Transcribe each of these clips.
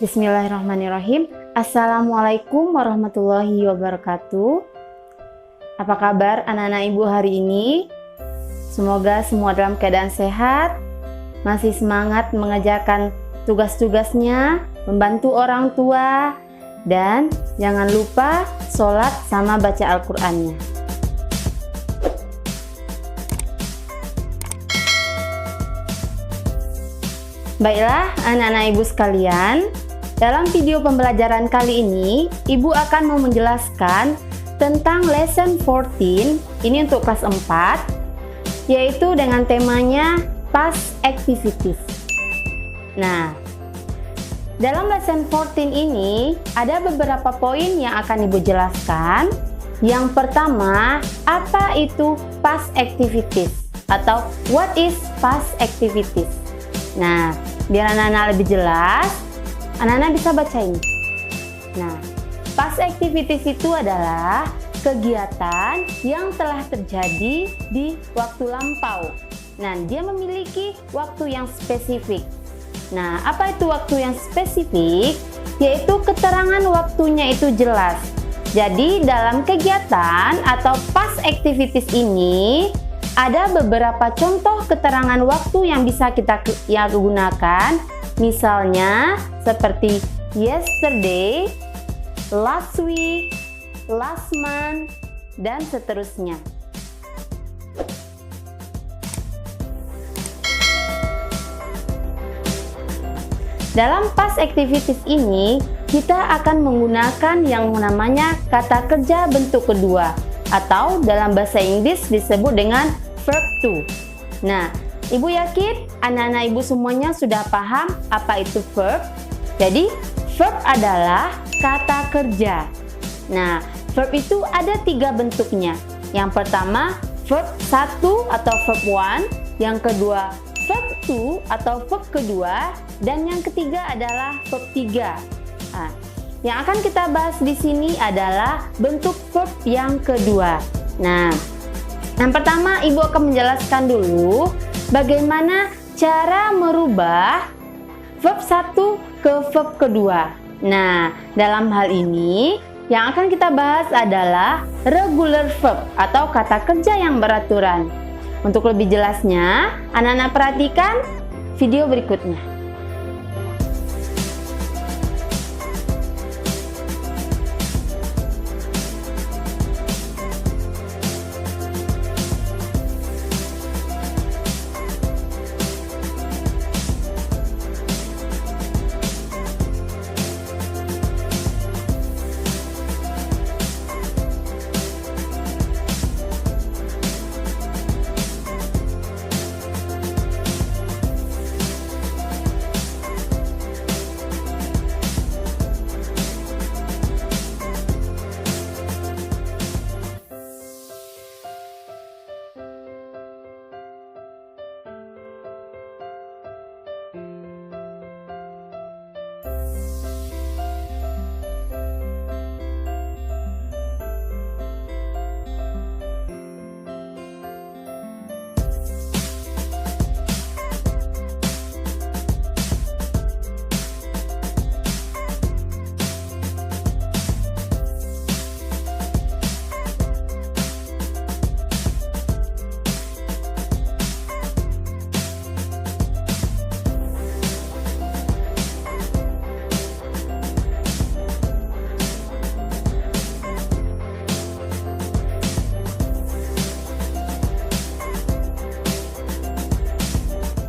Bismillahirrahmanirrahim. Assalamualaikum warahmatullahi wabarakatuh. Apa kabar anak-anak ibu hari ini? Semoga semua dalam keadaan sehat, masih semangat mengerjakan tugas-tugasnya, membantu orang tua, dan jangan lupa sholat sama baca Al-Qur'annya. Baiklah anak-anak ibu sekalian, dalam video pembelajaran kali ini, Ibu akan mau menjelaskan tentang lesson 14, ini untuk kelas 4, yaitu dengan temanya past activities. Nah, dalam lesson 14 ini, ada beberapa poin yang akan Ibu jelaskan. Yang pertama, apa itu past activities? Atau what is past activities? Nah, biar anak-anak lebih jelas, anak-anak bisa baca ini. Nah, past activities itu adalah kegiatan yang telah terjadi di waktu lampau. Nah, dia memiliki waktu yang spesifik. Nah, apa itu waktu yang spesifik? Yaitu keterangan waktunya itu jelas. Jadi, dalam kegiatan atau past activities ini, ada beberapa contoh keterangan waktu yang bisa kita gunakan. Misalnya seperti yesterday, last week, last month, dan seterusnya. Dalam past activities ini, kita akan menggunakan yang namanya kata kerja bentuk kedua, atau dalam bahasa Inggris disebut dengan verb to. Nah, Ibu yakin anak-anak ibu semuanya sudah paham apa itu verb? Jadi, verb adalah kata kerja. Nah, verb itu ada 3 bentuknya. Yang pertama, verb 1 atau verb 1. Yang kedua, verb 2 atau verb kedua. Dan yang ketiga adalah verb 3. Nah, yang akan kita bahas di sini adalah bentuk verb yang kedua. Nah, yang pertama Ibu akan menjelaskan dulu bagaimana cara merubah verb 1 ke verb kedua. Nah, dalam hal ini yang akan kita bahas adalah regular verb atau kata kerja yang beraturan. Untuk lebih jelasnya, anak-anak perhatikan video berikutnya.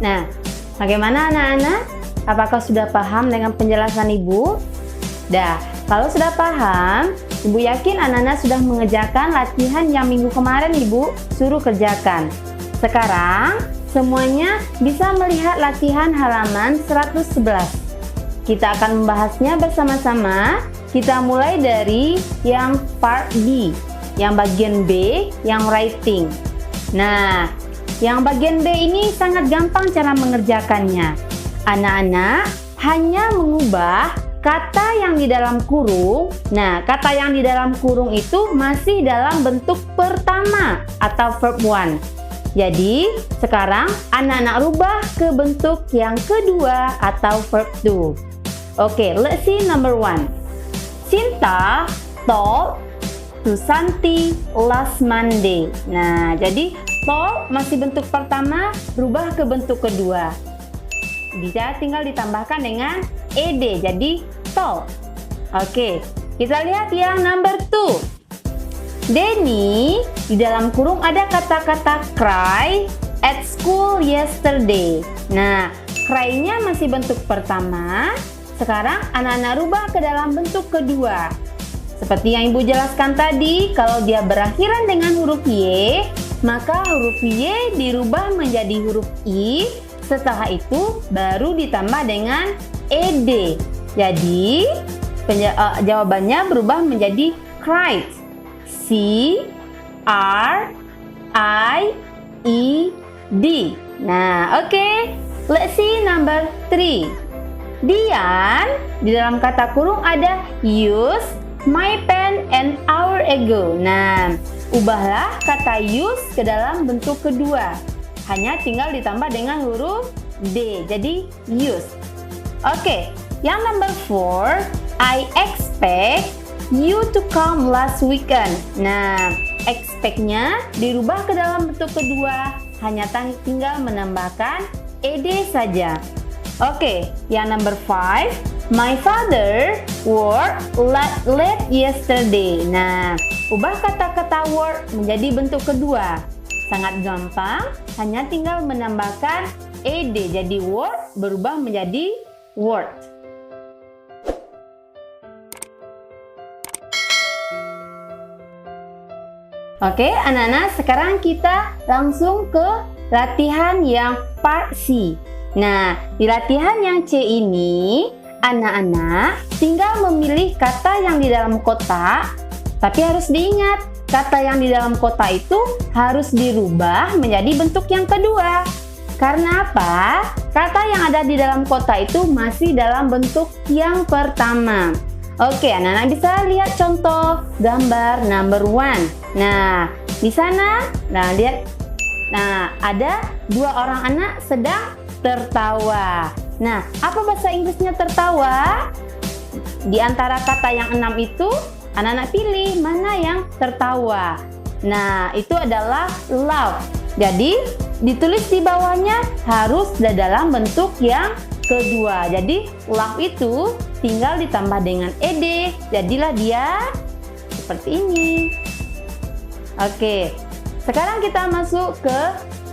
Nah, bagaimana anak-anak? Apakah sudah paham dengan penjelasan Ibu? Dah, kalau sudah paham, Ibu yakin anak-anak sudah mengerjakan latihan yang minggu kemarin Ibu suruh kerjakan. Sekarang, semuanya bisa melihat latihan halaman 111. Kita akan membahasnya bersama-sama. Kita mulai dari yang part B, yang bagian B, yang writing. Nah, yang bagian B ini sangat gampang cara mengerjakannya. Anak-anak hanya mengubah kata yang di dalam kurung. Nah, kata yang di dalam kurung itu masih dalam bentuk pertama atau verb 1. Jadi, sekarang anak-anak rubah ke bentuk yang kedua atau verb 2. Oke, let's see number 1. Sinta told to Santi last Monday. Nah, jadi told masih bentuk pertama, rubah ke bentuk kedua. Bisa tinggal ditambahkan dengan ed, jadi told. Oke, kita lihat yang number 2. Denny, di dalam kurung ada kata-kata cry at school yesterday. Nah, cry-nya masih bentuk pertama. Sekarang anak-anak rubah ke dalam bentuk kedua. Seperti yang Ibu jelaskan tadi, kalau dia berakhiran dengan huruf Y, maka huruf Y dirubah menjadi huruf I. Setelah itu baru ditambah dengan ed. Jadi jawabannya berubah menjadi cried. C R I E D. Nah, oke. Let's see number 3. Dian, di dalam kata kurung ada use my pen an hour ago. Nah, ubahlah kata use ke dalam bentuk kedua. Hanya tinggal ditambah dengan huruf D, jadi use. Oke, yang number 4, I expect you to come last weekend. Nah, expect-nya dirubah ke dalam bentuk kedua, hanya tinggal menambahkan ed saja. Oke, yang number 5, my father worked late yesterday. Nah, ubah kata-kata work menjadi bentuk kedua. Sangat gampang, hanya tinggal menambahkan ed. Jadi work berubah menjadi worked. Oke, anak-anak, sekarang kita langsung ke latihan yang part C. Nah, di latihan yang C ini, anak-anak tinggal memilih kata yang di dalam kotak, tapi harus diingat, kata yang di dalam kotak itu harus dirubah menjadi bentuk yang kedua. Karena apa? Kata yang ada di dalam kotak itu masih dalam bentuk yang pertama. Oke, anak-anak bisa lihat contoh gambar number 1. Nah, di sana, lihat. Nah, ada 2 orang anak sedang tertawa. Nah, apa bahasa Inggrisnya tertawa? Di antara kata yang 6 itu, anak-anak pilih mana yang tertawa. Nah, itu adalah laugh. Jadi, ditulis di bawahnya harus dalam bentuk yang kedua. Jadi, laugh itu tinggal ditambah dengan ed. Jadilah dia seperti ini. Oke, sekarang kita masuk ke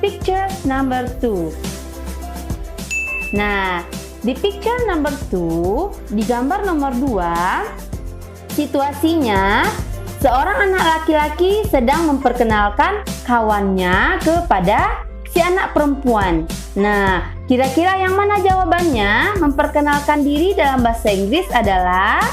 picture number 2. Nah, di picture number 2, di gambar nomor 2, situasinya seorang anak laki-laki sedang memperkenalkan kawannya kepada si anak perempuan. Nah, kira-kira yang mana jawabannya? Memperkenalkan diri dalam bahasa Inggris adalah,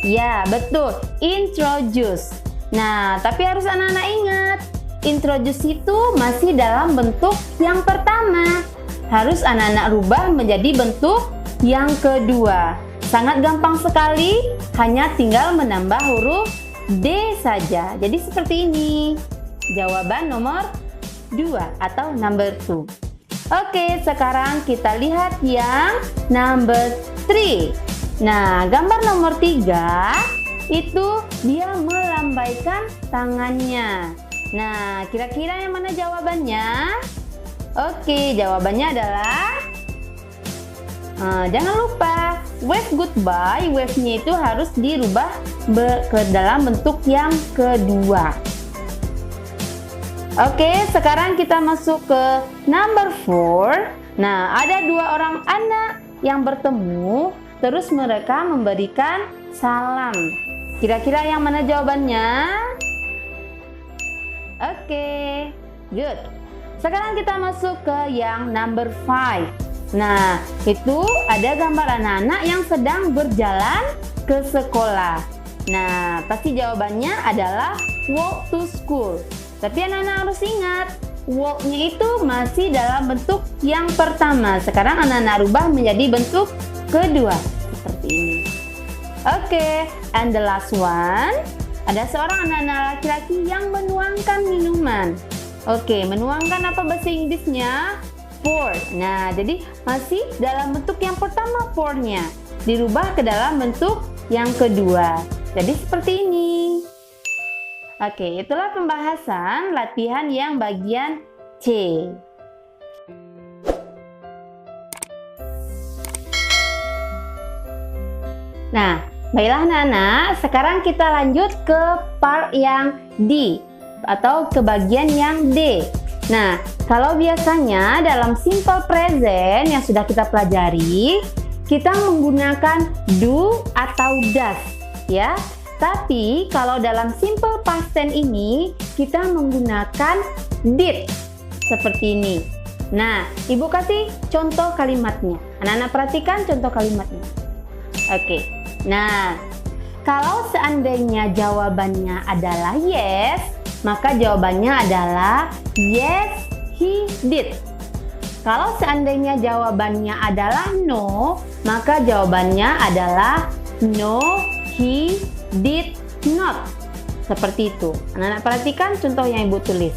ya betul, introduce. Nah, tapi harus anak-anak ingat, introduce itu masih dalam bentuk yang pertama. Harus anak-anak rubah menjadi bentuk yang kedua. Sangat gampang sekali, hanya tinggal menambah huruf D saja. Jadi seperti ini. Jawaban nomor 2 atau number 2. Oke, sekarang kita lihat yang number 3. Nah, gambar nomor 3 itu dia melambaikan tangannya. Nah, kira-kira yang mana jawabannya? Oke, jawabannya adalah jangan lupa wave goodbye. Wave-nya itu harus dirubah ke dalam bentuk yang kedua. Oke, sekarang kita masuk ke number 4. Nah, ada 2 orang anak yang bertemu, terus mereka memberikan salam. Kira-kira yang mana jawabannya? Oke, good. Sekarang kita masuk ke yang number 5. Nah, itu ada gambar anak-anak yang sedang berjalan ke sekolah. Nah, pasti jawabannya adalah walk to school. Tapi anak-anak harus ingat, walk-nya itu masih dalam bentuk yang pertama. Sekarang anak-anak rubah menjadi bentuk kedua. Seperti ini. Oke, and the last one. Ada seorang anak-anak laki-laki yang menuangkan minuman. Oke, menuangkan apa bahasa Inggrisnya? Pour. Nah, jadi masih dalam bentuk yang pertama pour-nya. dirubah ke dalam bentuk yang kedua. Jadi seperti ini. Oke, itulah pembahasan latihan yang bagian C. Nah, baiklah anak-anak, sekarang kita lanjut ke part yang D atau ke bagian yang D. Nah, kalau biasanya dalam simple present yang sudah kita pelajari, kita menggunakan do atau does, ya. Tapi kalau dalam simple past tense ini, kita menggunakan did, seperti ini. Nah, Ibu kasih contoh kalimatnya. Anak-anak perhatikan contoh kalimatnya. Oke, nah, kalau seandainya jawabannya adalah yes, maka jawabannya adalah yes, he did. Kalau seandainya jawabannya adalah no, maka jawabannya adalah no, he did not. Seperti itu. Anak-anak perhatikan contoh yang Ibu tulis.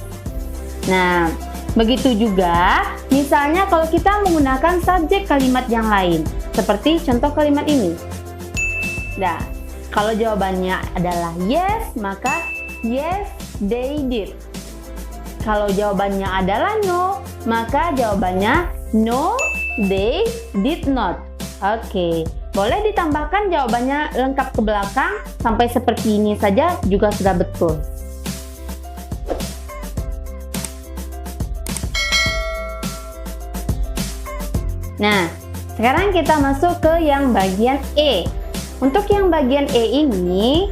Nah, begitu juga misalnya kalau kita menggunakan subjek kalimat yang lain, seperti contoh kalimat ini. Nah, kalau jawabannya adalah yes, maka yes, they did. Kalau jawabannya adalah no, maka jawabannya no, they did not. Oke, boleh ditambahkan jawabannya lengkap ke belakang sampai seperti ini saja juga sudah betul. Nah, sekarang kita masuk ke yang bagian E. Untuk yang bagian E ini,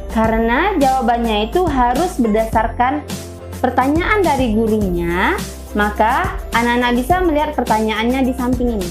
karena jawabannya itu harus berdasarkan pertanyaan dari gurunya, maka anak-anak bisa melihat pertanyaannya di samping ini.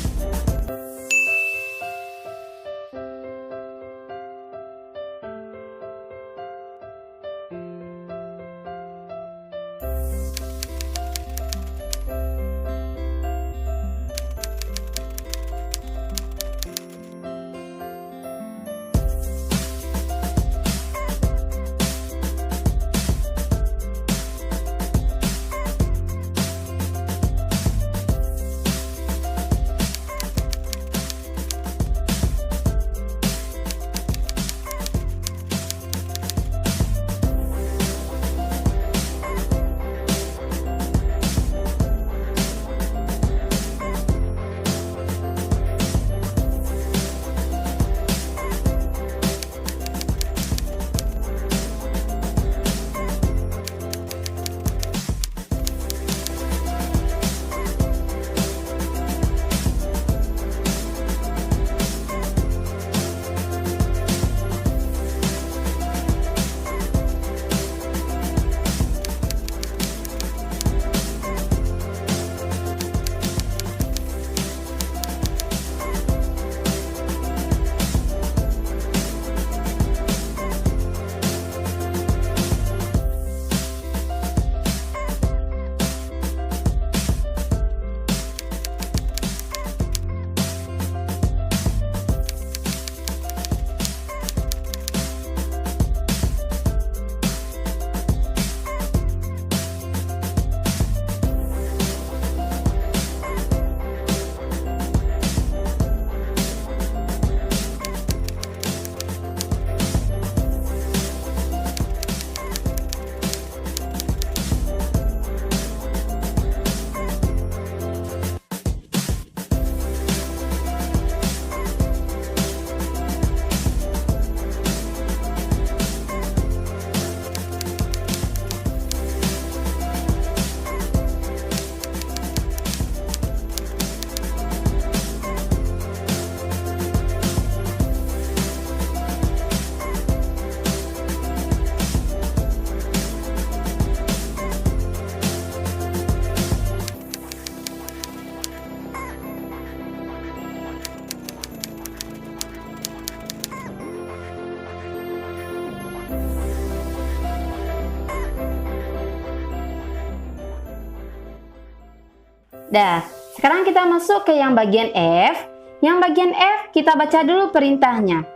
Dah, sekarang kita masuk ke yang bagian F. Yang bagian F kita baca dulu perintahnya.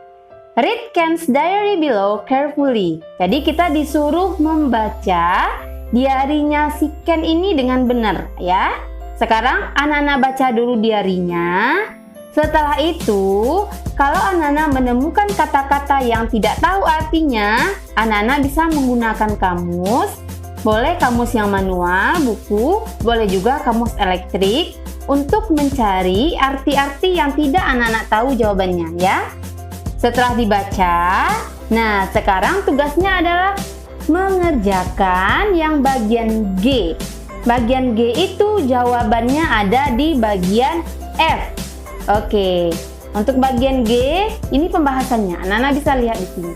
Read Ken's diary below carefully. Jadi kita disuruh membaca diarinya si Ken ini dengan benar ya. Sekarang anak-anak baca dulu diarinya. Setelah itu, kalau anak-anak menemukan kata-kata yang tidak tahu artinya, anak-anak bisa menggunakan kamus. Boleh kamus yang manual, buku, boleh juga kamus elektrik untuk mencari arti-arti yang tidak anak-anak tahu jawabannya ya. Setelah dibaca, nah sekarang tugasnya adalah mengerjakan yang bagian G. Bagian G itu jawabannya ada di bagian F. Oke, untuk bagian G ini pembahasannya. Anak-anak bisa lihat di sini.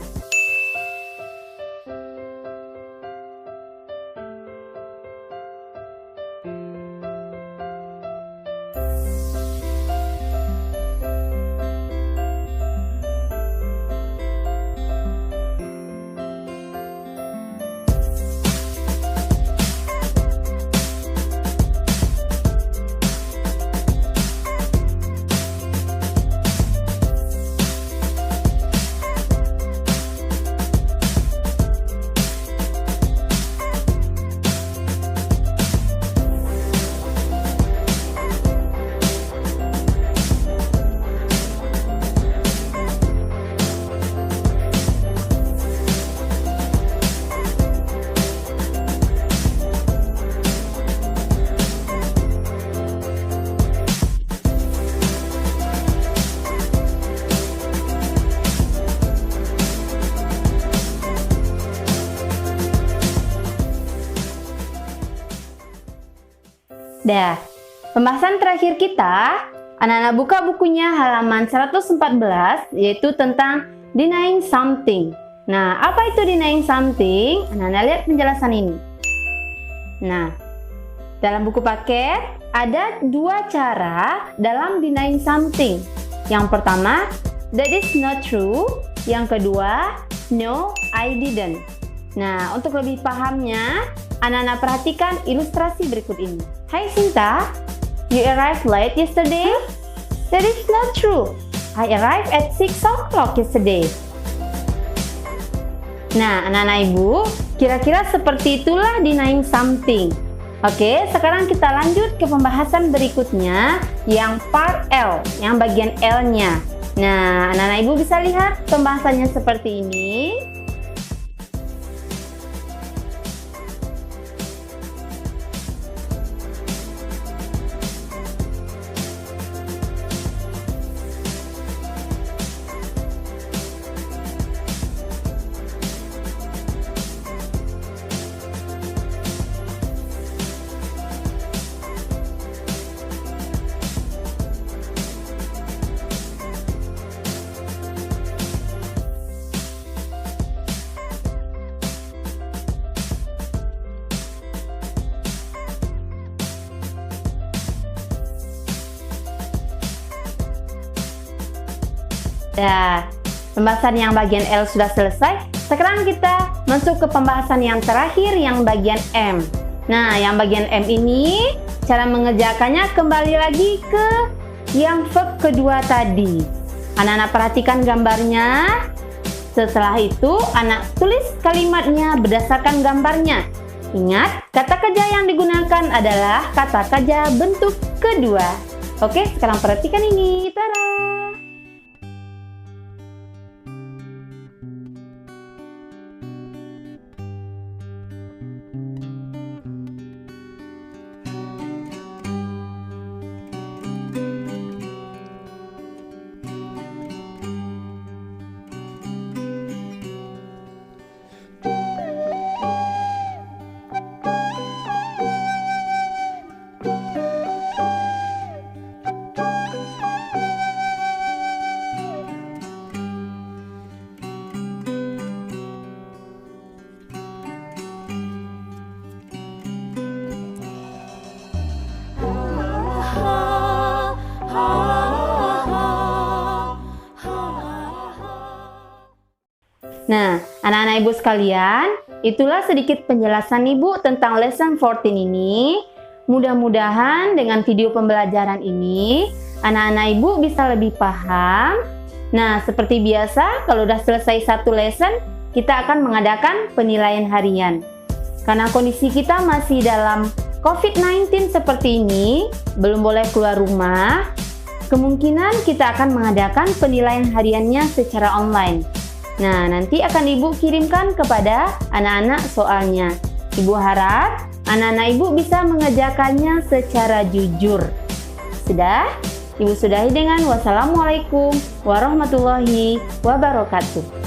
Dah, pembahasan terakhir kita, anak-anak buka bukunya halaman 114, yaitu tentang denying something. Nah, apa itu denying something? Anak-anak lihat penjelasan ini. Nah, dalam buku paket ada dua cara dalam denying something. Yang pertama, that is not true. Yang kedua, no, I didn't. Nah, untuk lebih pahamnya, anak-anak perhatikan ilustrasi berikut ini. Hai Sinta, you arrived late yesterday? That is not true. I arrived at 6 o'clock yesterday. Nah, anak-anak ibu, kira-kira seperti itulah denying something. Oke, sekarang kita lanjut ke pembahasan berikutnya, yang part L, yang bagian L-nya. Nah, anak-anak ibu bisa lihat pembahasannya seperti ini. Nah, pembahasan yang bagian L sudah selesai. Sekarang kita masuk ke pembahasan yang terakhir, yang bagian M. Nah, yang bagian M ini, cara mengerjakannya kembali lagi ke yang verb kedua tadi. Anak-anak perhatikan gambarnya. Setelah itu, anak tulis kalimatnya berdasarkan gambarnya. Ingat, kata kerja yang digunakan adalah kata kerja bentuk kedua. Oke, sekarang perhatikan ini. Tada! Nah, anak-anak ibu sekalian, itulah sedikit penjelasan ibu tentang lesson 14 ini. Mudah-mudahan dengan video pembelajaran ini, anak-anak ibu bisa lebih paham. Nah, seperti biasa, kalau udah selesai satu lesson, kita akan mengadakan penilaian harian. Karena kondisi kita masih dalam COVID-19 seperti ini, belum boleh keluar rumah. kemungkinan kita akan mengadakan penilaian hariannya secara online. Nah, nanti akan Ibu kirimkan kepada anak-anak soalnya. Ibu harap anak-anak Ibu bisa mengerjakannya secara jujur. Sudah? Ibu sudahi dengan wassalamualaikum warahmatullahi wabarakatuh.